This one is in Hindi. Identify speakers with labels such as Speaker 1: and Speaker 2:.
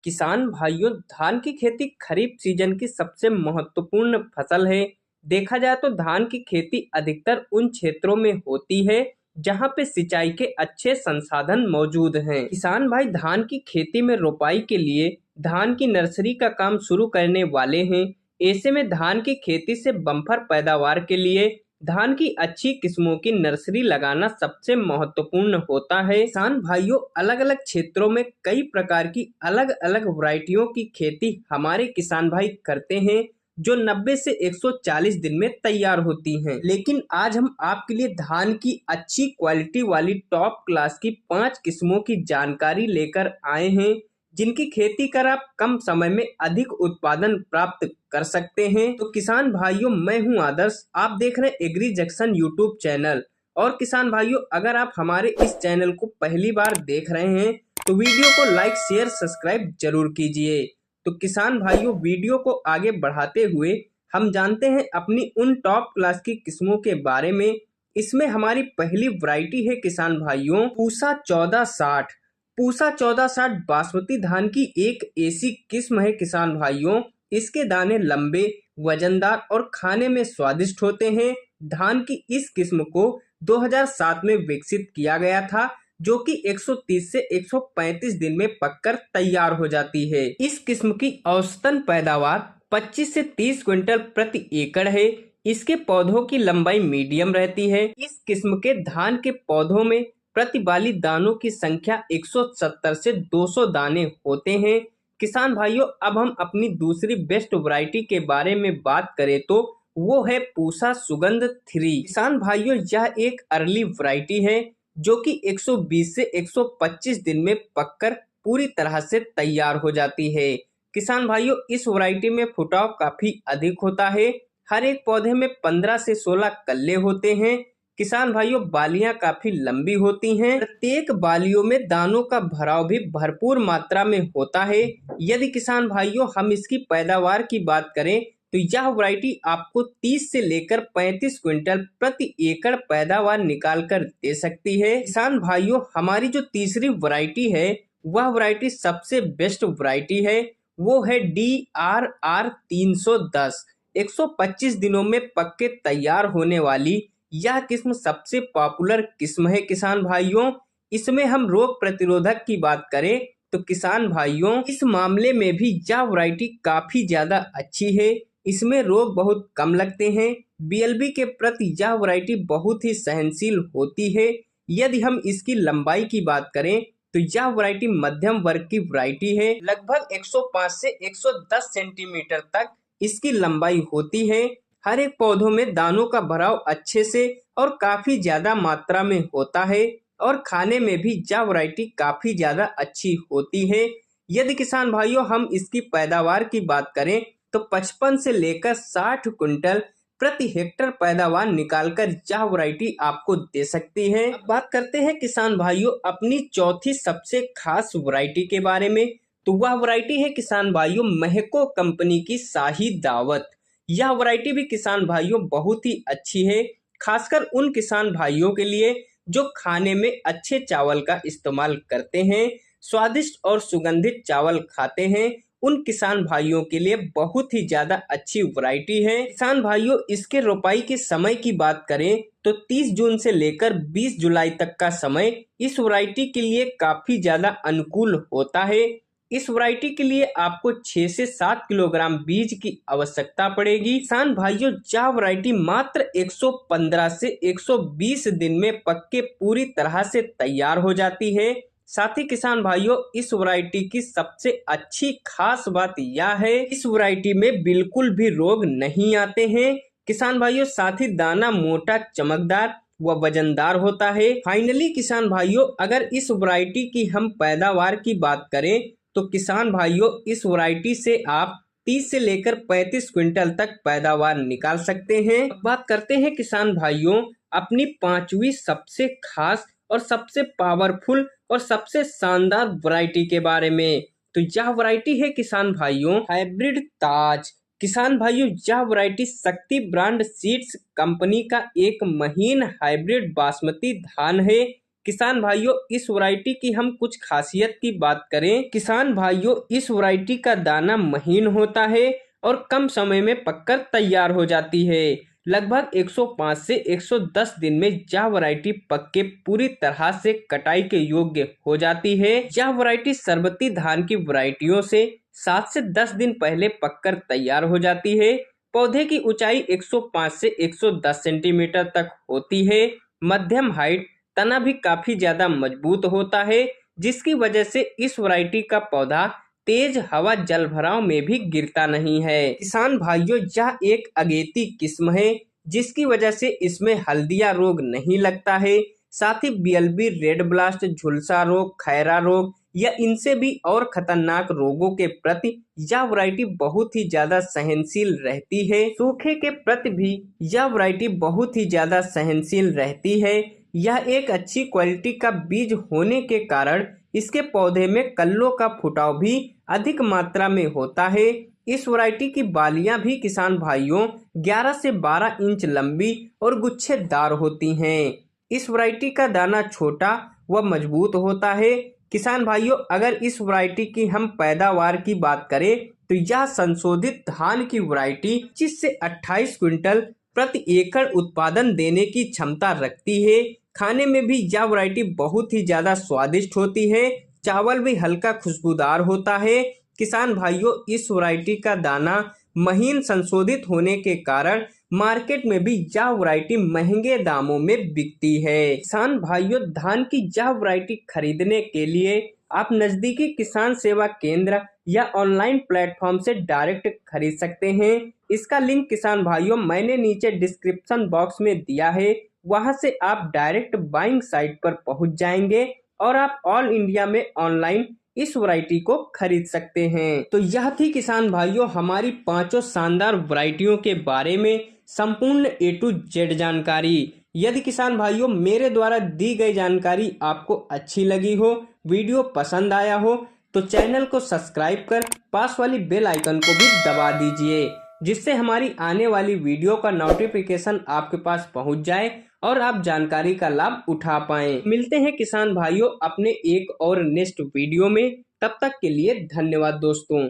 Speaker 1: किसान भाइयों, धान की खेती खरीफ सीजन की सबसे महत्वपूर्ण फसल है। देखा जाए तो धान की खेती अधिकतर उन क्षेत्रों में होती है जहां पे सिंचाई के अच्छे संसाधन मौजूद हैं। किसान भाई धान की खेती में रोपाई के लिए धान की नर्सरी का काम शुरू करने वाले हैं। ऐसे में धान की खेती से बम्पर पैदावार के लिए धान की अच्छी किस्मों की नर्सरी लगाना सबसे महत्वपूर्ण होता है। किसान भाइयों, अलग अलग क्षेत्रों में कई प्रकार की अलग अलग वैरायटियों की खेती हमारे किसान भाई करते हैं जो 90 से 140 दिन में तैयार होती हैं। लेकिन आज हम आपके लिए धान की अच्छी क्वालिटी वाली टॉप क्लास की 5 किस्मों की जानकारी लेकर आए हैं जिनकी खेती कर आप कम समय में अधिक उत्पादन प्राप्त कर सकते हैं। तो किसान भाइयों, मैं हूं आदर्श, आप देख रहे हैं एग्री जंक्शन यूट्यूब चैनल। और किसान भाइयों, अगर आप हमारे इस चैनल को पहली बार देख रहे हैं तो वीडियो को लाइक शेयर सब्सक्राइब जरूर कीजिए। तो किसान भाइयों, वीडियो को आगे बढ़ाते हुए हम जानते हैं अपनी उन टॉप क्लास की किस्मों के बारे में। इसमें हमारी पहली वैरायटी है किसान भाइयों पूसा 1460। पूसा 1460 बासमती धान की एक ऐसी किस्म है किसान भाइयों, इसके दाने लंबे, वजनदार और खाने में स्वादिष्ट होते हैं। धान की इस किस्म को 2007 में विकसित किया गया था जो कि 130 से 135 दिन में पककर तैयार हो जाती है। इस किस्म की औसतन पैदावार 25 से 30 क्विंटल प्रति एकड़ है। इसके पौधों की लंबाई मीडियम रहती है। इस किस्म के धान के पौधों में प्रति बाली दानों की संख्या 170 से 200 दाने होते हैं। किसान भाइयों, अब हम अपनी दूसरी बेस्ट वैरायटी के बारे में बात करें तो वो है पूसा सुगंध 3। किसान भाइयों, यह एक अर्ली वैरायटी है जो कि 120 से 125 दिन में पककर पूरी तरह से तैयार हो जाती है। किसान भाइयों, इस वैरायटी में फुटाव काफी अधिक होता है। हर एक पौधे में 15 से 16 कल्ले होते हैं। किसान भाइयों, बालियां काफी लंबी होती हैं। प्रत्येक बालियों में दानों का भराव भी भरपूर मात्रा में होता है। यदि किसान भाइयों हम इसकी पैदावार की बात करें तो यह वैरायटी आपको 30 से लेकर 35 क्विंटल प्रति एकड़ पैदावार निकाल कर दे सकती है। किसान भाइयों, हमारी जो तीसरी वैरायटी है वह वैरायटी सबसे बेस्ट वैरायटी है। वो है DRR 310। 125 दिनों में पक के तैयार होने वाली यह किस्म सबसे पॉपुलर किस्म है किसान भाइयों। इसमें हम रोग प्रतिरोधक की बात करें तो किसान भाइयों, इस मामले में भी यह वैरायटी काफी ज्यादा अच्छी है। इसमें रोग बहुत कम लगते हैं। BLB के प्रति यह वैरायटी बहुत ही सहनशील होती है। यदि हम इसकी लंबाई की बात करें तो यह वैरायटी मध्यम वर्ग की वैरायटी है। लगभग 105 से 110 सेंटीमीटर तक इसकी लंबाई होती है। हर एक पौधों में दानों का भराव अच्छे से और काफी ज्यादा मात्रा में होता है और खाने में भी यह वैरायटी काफी ज्यादा अच्छी होती है। यदि किसान भाइयों हम इसकी पैदावार की बात करें तो 55 से लेकर 60 कुंटल प्रति हेक्टेयर पैदावार निकालकर यह वैरायटी आपको दे सकती है। अब बात करते हैं किसान भाइयों अपनी चौथी सबसे खास वैरायटी के बारे में। तो वह वैरायटी है किसान भाइयों महको कंपनी की शाही दावत। यह वैरायटी भी किसान भाइयों बहुत ही अच्छी है, खासकर उन किसान भाइयों के लिए जो खाने में अच्छे चावल का इस्तेमाल करते हैं, स्वादिष्ट और सुगंधित चावल खाते हैं। उन किसान भाइयों के लिए बहुत ही ज्यादा अच्छी वैरायटी है। किसान भाइयों, इसके रोपाई के समय की बात करें तो 30 जून से लेकर 20 जुलाई तक का समय इस वैरायटी के लिए काफी ज्यादा अनुकूल होता है। इस वैरायटी के लिए आपको 6 से 7 किलोग्राम बीज की आवश्यकता पड़ेगी। किसान भाइयों, यह वैरायटी मात्र 115 से 120 दिन में पक के पूरी तरह से तैयार हो जाती है। साथ ही किसान भाइयों, इस वैरायटी की सबसे अच्छी खास बात यह है इस वैरायटी में बिल्कुल भी रोग नहीं आते हैं। किसान भाइयों, साथ ही दाना मोटा, चमकदार व वजनदार होता है। फाइनली किसान भाइयों, अगर इस वैरायटी की हम पैदावार की बात करें तो किसान भाइयों इस वैरायटी से आप 30 से लेकर 35 क्विंटल तक पैदावार निकाल सकते हैं। अब बात करते हैं किसान भाइयों अपनी पांचवी सबसे खास और सबसे पावरफुल और सबसे शानदार वैरायटी के बारे में। तो यह वैरायटी है किसान भाइयों हाइब्रिड ताज। किसान भाइयों, यह वैरायटी शक्ति ब्रांड सीड्स कंपनी का एक महीन हाइब्रिड बासमती धान है। किसान भाइयों इस वैरायटी की हम कुछ खासियत की बात करें, किसान भाइयों इस वैरायटी का दाना महीन होता है और कम समय में पककर तैयार हो जाती है। लगभग 105 से 110 दिन में यह वैरायटी पक के पूरी तरह से कटाई के योग्य हो जाती है। यह वैरायटी सरबती धान की वैरायटियों से 7 से 10 दिन पहले पककर तैयार हो जाती है। पौधे की ऊंचाई 105 से 110 सेंटीमीटर तक होती है। मध्यम हाइट, तना भी काफी ज्यादा मजबूत होता है, जिसकी वजह से इस वैरायटी का पौधा तेज हवा जल भराव में भी गिरता नहीं है। किसान भाइयों यह एक अगेती किस्म है, जिसकी वजह से इसमें हल्दिया रोग नहीं लगता है। साथ ही बीएलबी, रेड ब्लास्ट, झुलसा रोग, खैरा रोग या इनसे भी और खतरनाक रोगों के प्रति यह वैरायटी बहुत ही ज्यादा सहनशील रहती है। सूखे के प्रति भी यह वैरायटी बहुत ही ज्यादा सहनशील रहती है। यह एक अच्छी क्वालिटी का बीज होने के कारण इसके पौधे में कल्लों का फुटाव भी अधिक मात्रा में होता है। इस वैरायटी की बालियां भी किसान भाइयों 11 से 12 इंच लंबी और गुच्छेदार होती हैं। इस वैरायटी का दाना छोटा व मजबूत होता है। किसान भाइयों अगर इस वैरायटी की हम पैदावार की बात करें तो यह संशोधित धान की वैरायटी 25 से 28 क्विंटल प्रति एकड़ उत्पादन देने की क्षमता रखती है। खाने में भी यह वैरायटी बहुत ही ज्यादा स्वादिष्ट होती है। चावल भी हल्का खुशबूदार होता है। किसान भाइयों इस वैरायटी का दाना महीन संशोधित होने के कारण मार्केट में भी यह वैरायटी महंगे दामों में बिकती है। किसान भाइयों धान की यह वैरायटी खरीदने के लिए आप नजदीकी किसान सेवा केंद्र या ऑनलाइन प्लेटफॉर्म से डायरेक्ट खरीद सकते हैं। इसका लिंक किसान भाइयों मैंने नीचे डिस्क्रिप्शन बॉक्स में दिया है, वहां से आप डायरेक्ट बाइंग साइट पर पहुंच जाएंगे और आप ऑल इंडिया में ऑनलाइन इस वैरायटी को खरीद सकते हैं। तो यह थी किसान भाइयों हमारी पांचों शानदार वैरायटियों के बारे में संपूर्ण A to Z जानकारी। यदि किसान भाइयों मेरे द्वारा दी गई जानकारी आपको अच्छी लगी हो, वीडियो पसंद आया हो, तो चैनल को सब्सक्राइब कर पास वाली बेल आइकन को भी दबा दीजिए, जिससे हमारी आने वाली वीडियो का नोटिफिकेशन आपके पास पहुंच जाए और आप जानकारी का लाभ उठा पाएं। मिलते हैं किसान भाइयों अपने एक और नेक्स्ट वीडियो में, तब तक के लिए धन्यवाद दोस्तों।